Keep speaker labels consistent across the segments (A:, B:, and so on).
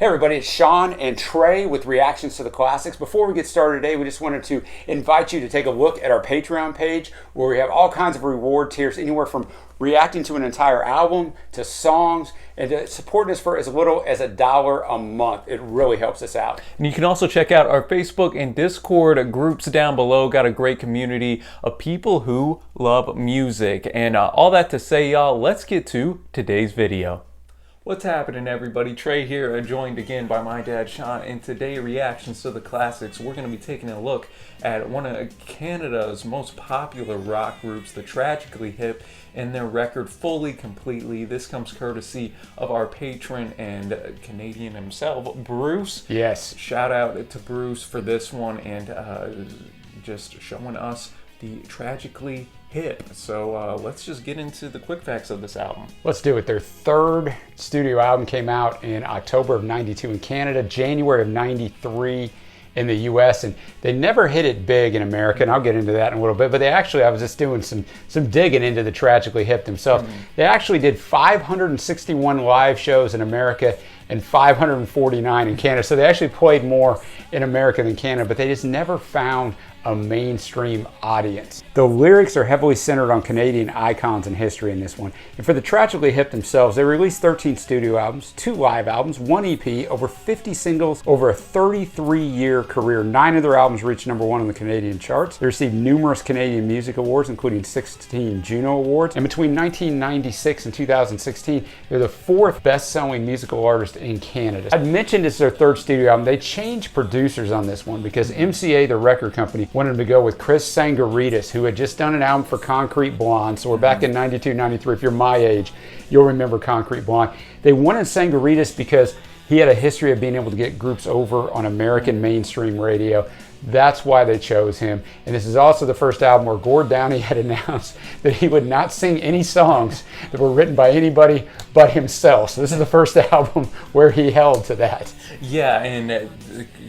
A: Hey everybody, it's Sean and Trey with Reactions to the Classics. Before we get started today, we just wanted to invite you to take a look at our Patreon page where we have all kinds of reward tiers, anywhere from reacting to an entire album to songs, and to support us for as little as $1 a month. It really helps us out.
B: And you can also check out our Facebook and Discord groups down below. Got a great community of people who love music. And all that to say, y'all, let's get to today's video. What's happening, everybody? Trey here, joined again by my dad, Sean, and today, Reactions to the Classics, we're going to be taking a look at one of Canada's most popular rock groups, the Tragically Hip, and their record Fully Completely. This comes courtesy of our patron and Canadian himself, Bruce.
A: Yes.
B: Shout out to Bruce for this one and just showing us the Tragically Hip. So let's just get into the quick facts of this album.
A: Let's do it. Their third studio album came out in October of '92 in Canada, January of '93 in the US, and they never hit it big in America, and I'll get into that in a little bit, but they actually, I was just doing some digging into the Tragically Hip themselves. They actually did 561 live shows in America and 549 in Canada, so they actually played more in America than Canada, but they just never found a mainstream audience. The lyrics are heavily centered on Canadian icons and history in this one. And for the Tragically Hip themselves, they released 13 studio albums, 2 live albums, 1 EP, over 50 singles, over a 33-year career. 9 of their albums reached #1 on the Canadian charts. They received numerous Canadian Music Awards, including 16 Juno Awards. And between 1996 and 2016, they're the 4th best-selling musical artist in Canada. I'd mentioned it's their 3rd studio album. They changed producers on this one because MCA, the record company, wanted to go with Chris Tsangarides, who had just done an album for Concrete Blonde. So we're back in 92, 93. If you're my age, you'll remember Concrete Blonde. They wanted Tsangarides because he had a history of being able to get groups over on American mainstream radio. That's why they chose him. And this is also the first album where Gord Downie had announced that he would not sing any songs that were written by anybody but himself. So this is the first album where he held to that.
B: Yeah, and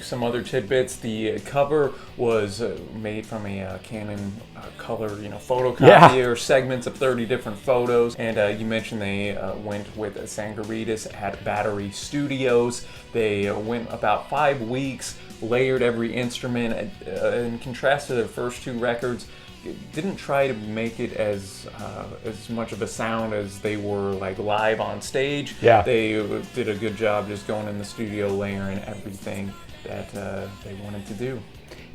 B: some other tidbits. The cover was made from a Canon color, photocopier, segments of 30 different photos. And you mentioned they went with Tsangarides at Battery Studios. They went about 5 weeks, layered every instrument. In contrast to their first 2 records, didn't try to make it as much of a sound as they were like live on stage.
A: Yeah.
B: They did a good job just going in the studio, layering everything that they wanted to do.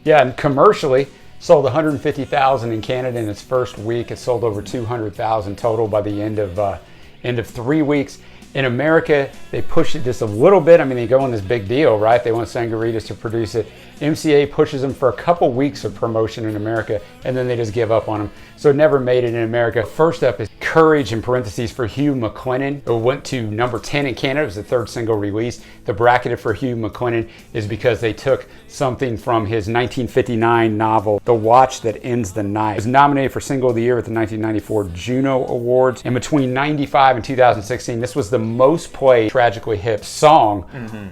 A: Yeah, and commercially, sold 150,000 in Canada in its first week. It sold over 200,000 total by the end of 3 weeks. In America, they pushed it just a little bit. I mean, they go on this big deal, right? They want Tsangarides to produce it. MCA pushes them for a couple weeks of promotion in America, and then they just give up on them. So it never made it in America. First up is Courage, in parentheses, for Hugh McLennan. It went to #10 in Canada. It was the 3rd single release. The bracketed for Hugh McLennan is because they took something from his 1959 novel, The Watch That Ends the Night. It was nominated for Single of the Year at the 1994 Juno Awards. And between 95 and 2016, this was the most played Tragically Hip song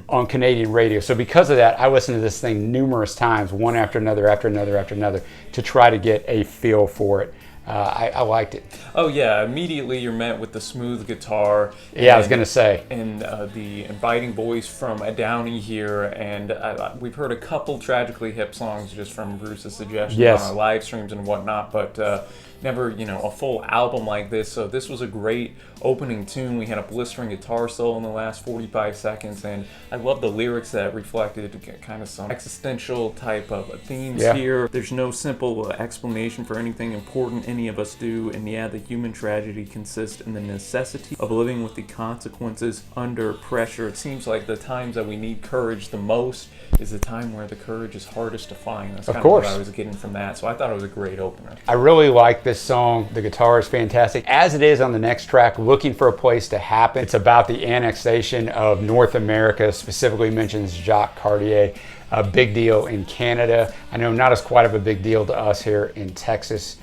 A: on Canadian radio. So because of that, I listened to this thing numerous times, one after another, after another, after another, to try to get a feel for it. I liked it.
B: Oh yeah, immediately you're met with the smooth guitar.
A: Yeah, I was going to say.
B: And the inviting voice from Downey here, and we've heard a couple Tragically Hip songs just from Bruce's suggestions on our live streams and whatnot, but never, a full album like this. So this was a great opening tune. We had a blistering guitar solo in the last 45 seconds, and I love the lyrics that reflected kind of some existential type of themes here. There's no simple explanation for anything important any of us do, and the human tragedy consists in the necessity of living with the consequences under pressure. It seems like the times that we need courage the most is the time where the courage is hardest to find. That's kind of what I was getting from that. So I thought it was a great opener.
A: I really like this song. The guitar is fantastic, as it is on the next track, Looking for a Place to Happen. It's about the annexation of North America, specifically mentions Jacques Cartier. A big deal in Canada. I know not as quite of a big deal to us here in Texas.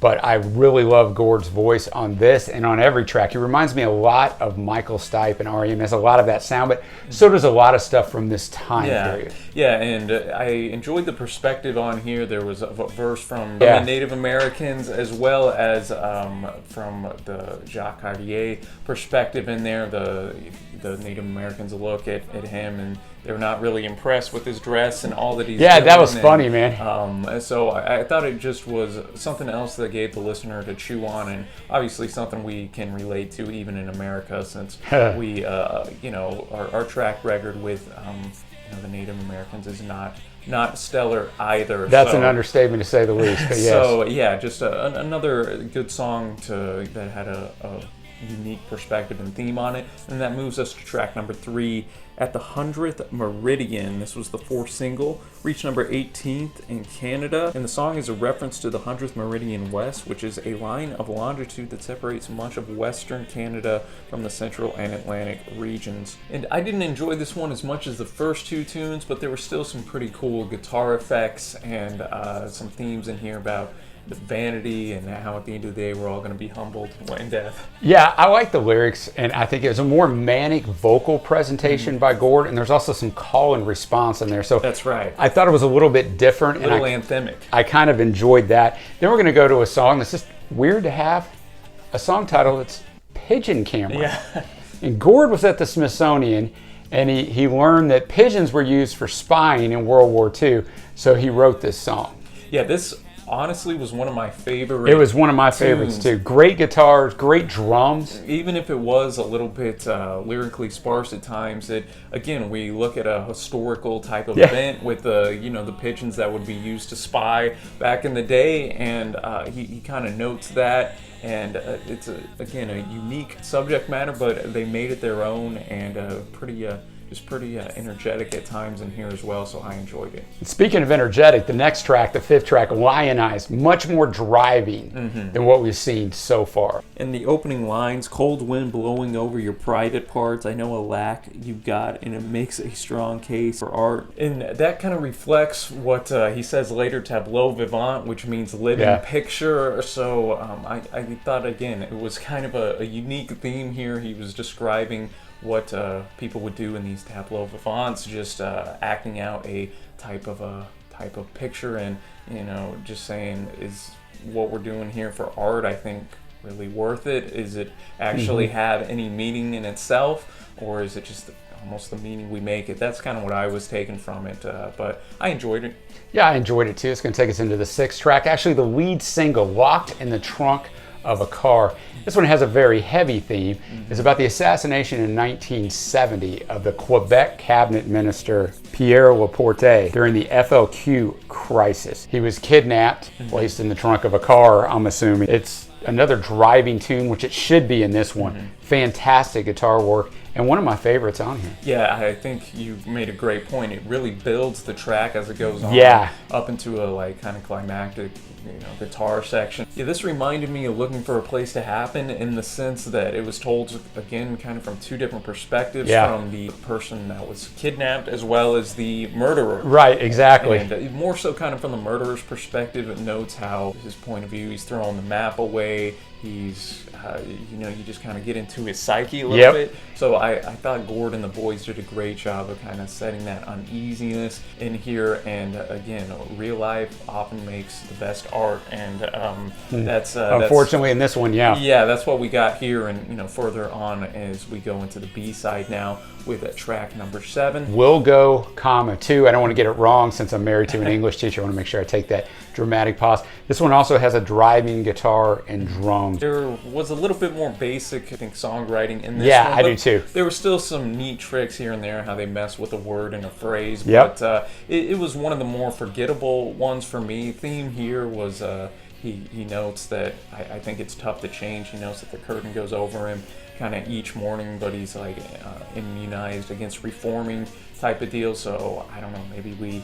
A: but I really love Gord's voice on this and on every track. He reminds me a lot of Michael Stipe and REM. Has a lot of that sound, but so does a lot of stuff from this time period.
B: Yeah, and I enjoyed the perspective on here. There was a verse from the Native Americans as well as from the Jacques Cartier perspective in there. The Native Americans look at him and they're not really impressed with his dress and all that he's doing.
A: Yeah, that was funny, man.
B: So I thought it just was something else that gave the listener to chew on, and obviously something we can relate to even in America, since we, our track record with the Native Americans is not stellar either.
A: That's an understatement to say the least. But yes.
B: So yeah, just another good song that had a unique perspective and theme on it. And that moves us to track number 3, At the 100th Meridian. This was the 4th single, reached number 18th in Canada. And the song is a reference to the 100th Meridian West, which is a line of longitude that separates much of Western Canada from the Central and Atlantic regions. And I didn't enjoy this one as much as the first 2 tunes, but there were still some pretty cool guitar effects and some themes in here about the vanity and how at the end of the day we're all going to be humbled in death.
A: Yeah, I like the lyrics, and I think it was a more manic vocal presentation by Gord, and there's also some call and response in there. So
B: that's right.
A: I thought it was a little bit different.
B: A little anthemic.
A: I kind of enjoyed that. Then we're going to go to a song that's just weird to have a song title that's Pigeon Camera.
B: Yeah.
A: And Gord was at the Smithsonian, and he learned that pigeons were used for spying in World War II, so he wrote this song.
B: Yeah, this honestly was one of my favorite.
A: It was one of my favorites too. Great guitars, great drums.
B: Even if it was a little bit lyrically sparse at times, we look at a historical type of event with the pigeons that would be used to spy back in the day, and he kind of notes that. And it's a unique subject matter, but they made it their own, and pretty energetic at times in here as well, so I enjoyed it.
A: Speaking of energetic, the next track, the 5th track, Lionized, much more driving than what we've seen so far.
B: In the opening lines, cold wind blowing over your private parts, I know a lack you've got, and it makes a strong case for art. And that kind of reflects what he says later, tableau vivant, which means living picture. So I thought, again, it was kind of a unique theme here. He was describing what people would do in these tableau vivants, just acting out a type of picture, and just saying, is what we're doing here for art, I think, really worth it? Is it actually have any meaning in itself, or is it just almost the meaning we make it? That's kind of what I was taking from it, but I enjoyed it.
A: Yeah, I enjoyed it too. It's going to take us into the 6th track, actually the lead single, Locked in the Trunk of a Car. This one has a very heavy theme. It's about the assassination in 1970 of the Quebec cabinet minister Pierre Laporte during the FLQ crisis. He was kidnapped, placed in the trunk of a car, I'm assuming. It's another driving tune, which it should be in this one. Fantastic guitar work, and one of my favorites on here.
B: Yeah, I think you made a great point. It really builds the track as it goes on, up into a kind of climactic guitar section. Yeah, this reminded me of Looking for a Place to Happen, in the sense that it was told, again, kind of from 2 different perspectives, from the person that was kidnapped as well as the murderer. Right, exactly. And more so kind of from the murderer's perspective, it notes how his point of view, he's throwing the map away, he's, you just kind of get into his psyche a little bit. So I thought Gord and the boys did a great job of kind of setting that uneasiness in here. And again, real life often makes the best art, and that's unfortunately in this one, that's what we got here. And further on as we go into the B-side now with track number 7,
A: We'll Go, 2. I don't want to get it wrong since I'm married to an English teacher. I want to make sure I take that dramatic pause. This one also has a driving guitar and drums.
B: There was a little bit more basic, I think, songwriting in this one.
A: I do too.
B: There were still some neat tricks here and there, how they mess with a word and a phrase, but it was one of the more forgettable ones for me. Theme here was, he notes that I think it's tough to change. He notes that the curtain goes over him kind of each morning, but he's like immunized against reforming type of deal. So I don't know, maybe we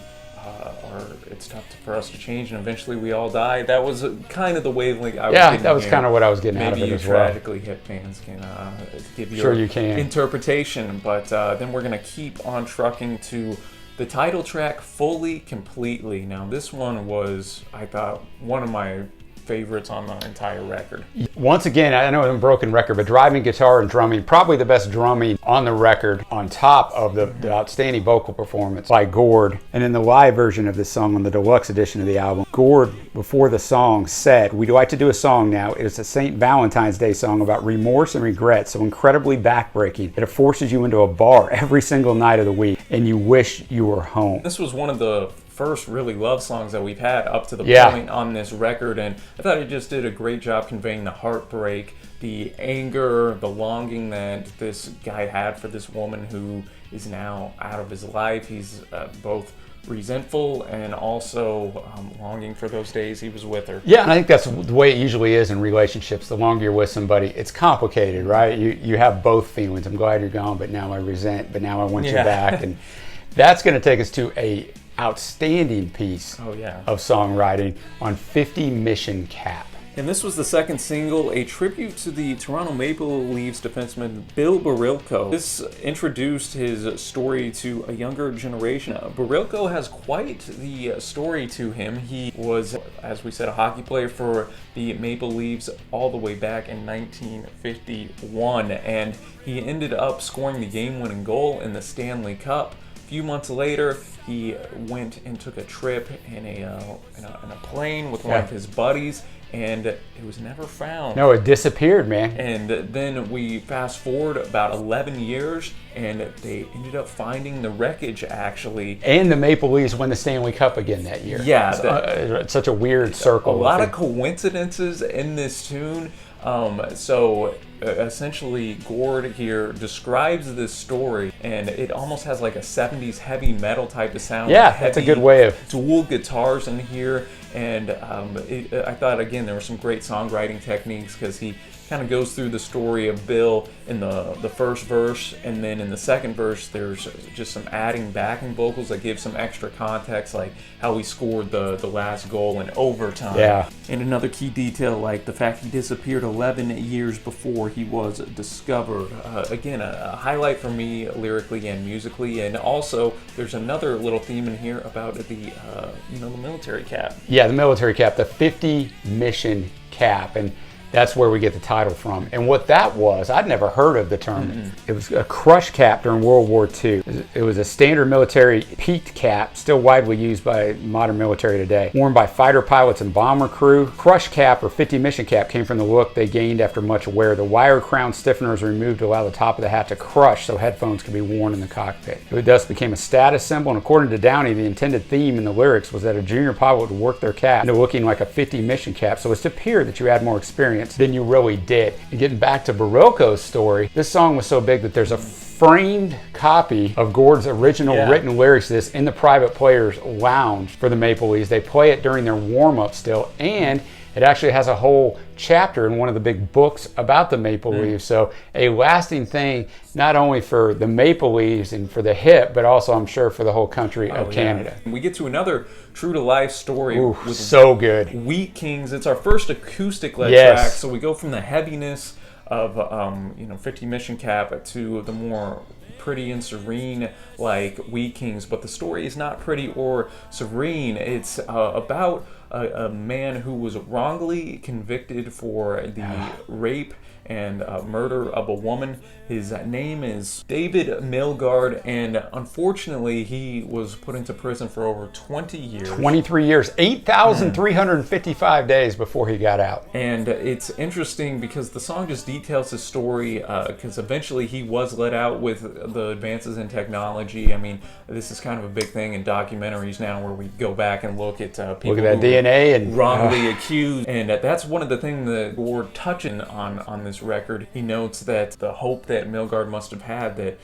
B: it's tough for us to change, and eventually we all die. That was kind of the wavelength I was getting. That was
A: kind of what I was getting out of it as well.
B: Maybe Tragically hip fans can give you interpretation, but then we're going to keep on trucking to the title track, Fully Completely. Now this one was, I thought, one of my favorites on the entire record.
A: Once again, I know it's a broken record, but driving guitar and drumming, probably the best drumming on the record, on top of the outstanding vocal performance by Gord. And in the live version of this song on the deluxe edition of the album, Gord, before the song, said, "We'd like to do a song now. It is a St. Valentine's Day song about remorse and regret, so incredibly backbreaking that it forces you into a bar every single night of the week, and you wish you were home."
B: This was one of the first really love songs that we've had up to the point on this record, and I thought it just did a great job conveying the heartbreak, the anger, the longing that this guy had for this woman who is now out of his life. He's both resentful and also longing for those days he was with her.
A: Yeah, and I think that's the way it usually is in relationships. The longer you're with somebody, it's complicated, right? You have both feelings. I'm glad you're gone, but now I resent, but now I want you back. And that's going to take us to a outstanding piece of songwriting on 50 Mission Cap.
B: And this was the second single, a tribute to the Toronto Maple Leafs defenseman Bill Barilko. This introduced his story to a younger generation. Barilko has quite the story to him. He was, as we said, a hockey player for the Maple Leafs all the way back in 1951, and he ended up scoring the game-winning goal in the Stanley Cup. A few months later, he went and took a trip in a plane with one of his buddies, and it was never found.
A: No, it disappeared, man.
B: And then we fast forward about 11 years, and they ended up finding the wreckage, actually.
A: And the Maple Leafs won the Stanley Cup again that year.
B: Yeah.
A: It's such a weird circle.
B: A lot of coincidences in this tune. So essentially, Gord here describes this story, and it almost has like a 70s heavy metal type of sound.
A: Yeah, that's a good way of...
B: dual guitars in here, and I thought, again, there were some great songwriting techniques, because he kind of goes through the story of Bill in the first verse, and then in the second verse there's just some adding backing vocals that give some extra context, like how he scored the last goal in overtime.
A: Yeah.
B: And another key detail, like the fact he disappeared 11 years before he was discovered. Again, a highlight for me lyrically and musically. And also there's another little theme in here about the military cap.
A: Yeah, the military cap, the 50 Mission Cap, and that's where we get the title from. And what that was, I'd never heard of the term.
B: Mm-mm.
A: It was a crush cap during World War II. It was a standard military peaked cap, still widely used by modern military today, worn by fighter pilots and bomber crew. Crush cap, or 50 Mission Cap, came from the look they gained after much wear. The wire crown stiffener was removed to allow the top of the hat to crush so headphones could be worn in the cockpit. It thus became a status symbol, and according to Downey, the intended theme in the lyrics was that a junior pilot would work their cap into looking like a 50 Mission Cap, so it's to appear that you had more experience than you really did. And getting back to Barilko's story, this song was so big that there's a framed copy of Gord's original written lyrics to this in the private players lounge for the Maple Leafs. They play it during their warm-up still, and it actually has a whole chapter in one of the big books about the Maple Leafs. So a lasting thing, not only for the Maple Leafs and for the hip, but also, I'm sure, for the whole country of Canada.
B: We get to another true-to-life story.
A: With so good.
B: Wheat Kings. It's our first acoustic-led track, so we go from the heaviness of 50 Mission Cap to the more pretty and serene like Wheat Kings, but the story is not pretty or serene. It's about a man who was wrongly convicted for the rape and murder of a woman. His name is David Milgaard, and unfortunately he was put into prison for over 20 years. 23
A: years, 8,355 days before he got out.
B: And it's interesting because the song just details his story, because eventually he was let out with the advances in technology. I mean, this is kind of a big thing in documentaries now, where we go back and look at people
A: look at that DNA and
B: wrongly accused. And that's one of the things that Gord touching on this record. He notes that the hope that Milgaard must have had that,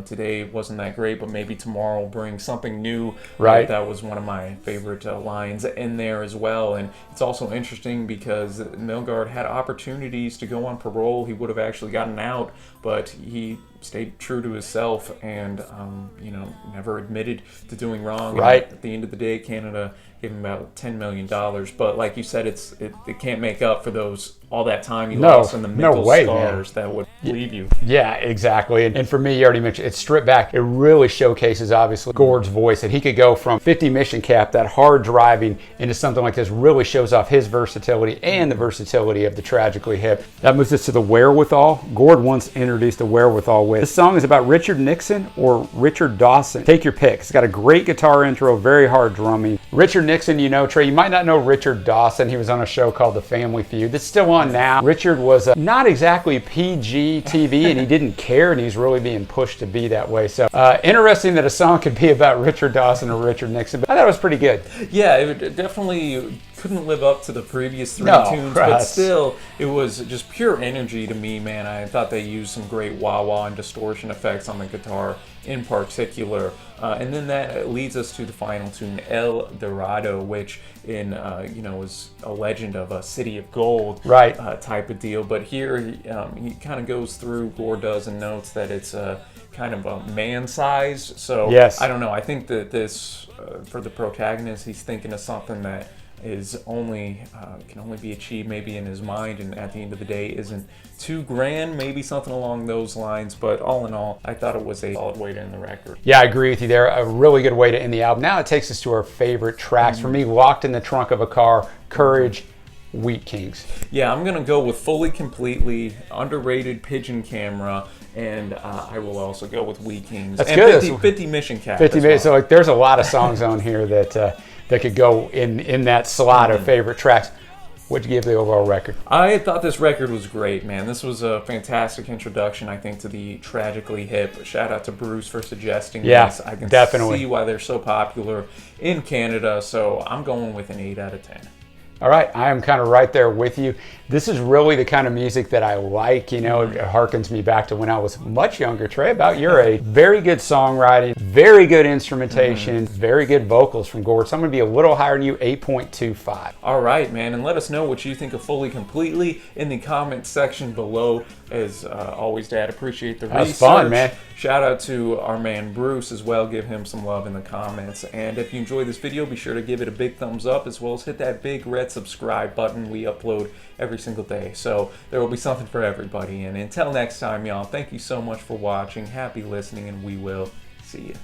B: today wasn't that great, but maybe tomorrow will bring something new.
A: Right.
B: That was one of my favorite lines in there as well. And it's also interesting because Milgaard had opportunities to go on parole. He would have actually gotten out, but he stayed true to himself and, never admitted to doing wrong.
A: Right.
B: And at the end of the day, Canada gave him about $10 million. But like you said, it can't make up for all that time you lost and the mental scars that would leave you.
A: Yeah, exactly. And for me, you already mentioned it's stripped back. It really showcases, obviously, Gord's voice, and he could go from 50 Mission Cap, that hard driving, into something like this. Really shows off his versatility and the versatility of the Tragically hip. That moves us to the Wherewithal. Gord once introduced the Wherewithal with, this song is about Richard Nixon or Richard Dawson. Take your pick. It's got a great guitar intro, very hard drumming. Richard Nixon, you know, Trey, you might not know Richard Dawson. He was on a show called The Family Feud. That's still on now. Richard was not exactly PG TV, and he didn't care, and he's really being pushed to be that way. So interesting that a song could be about Richard Dawson or Richard Nixon, but I thought it was pretty good.
B: Yeah, it definitely couldn't live up to the previous three tunes, but still, it was just pure energy to me, man. I thought they used some great wah-wah and distortion effects on the guitar in particular. And then that leads us to the final tune, El Dorado, which is a legend of a city of gold type of deal. But here he kind of goes through, Gord does, and notes that it's kind of a man-sized. So I don't know. I think that this, for the protagonist, he's thinking of something that is can only be achieved maybe in his mind, and at the end of the day isn't too grand, maybe something along those lines. But all in all, I thought it was a solid way to end the record. Yeah,
A: I agree with you there. A really good way to end the album. Now it takes us to our favorite tracks. For me, Locked in the Trunk of a Car, Courage, Wheat Kings.
B: Yeah, I'm gonna go with Fully Completely, underrated Pigeon Camera, and I will also go with Wheat Kings.
A: That's
B: and
A: good.
B: 50 Mission Cap.
A: 50 minutes. So there's a lot of songs on here that could go in that slot of favorite tracks. What'd you give the overall record?
B: I thought this record was great, man. This was a fantastic introduction, I think, to the Tragically hip. Shout out to Bruce for suggesting this. I can see why they're so popular in Canada, so I'm going with an 8 out of 10.
A: All right, I am kind of right there with you. This is really the kind of music that I like. You know, it harkens me back to when I was much younger, Trey, about your age. Very good songwriting, very good instrumentation, very good vocals from Gord. So I'm going to be a little higher than you, 8.25.
B: All right, man, and let us know what you think of Fully Completely in the comments section below. As always, Dad, appreciate the research.
A: That's fun, man.
B: Shout out to our man Bruce as well. Give him some love in the comments. And if you enjoyed this video, be sure to give it a big thumbs up, as well as hit that big red subscribe button. We upload every single day, so there will be something for everybody. And until next time, y'all, thank you so much for watching. Happy listening, and we will see you.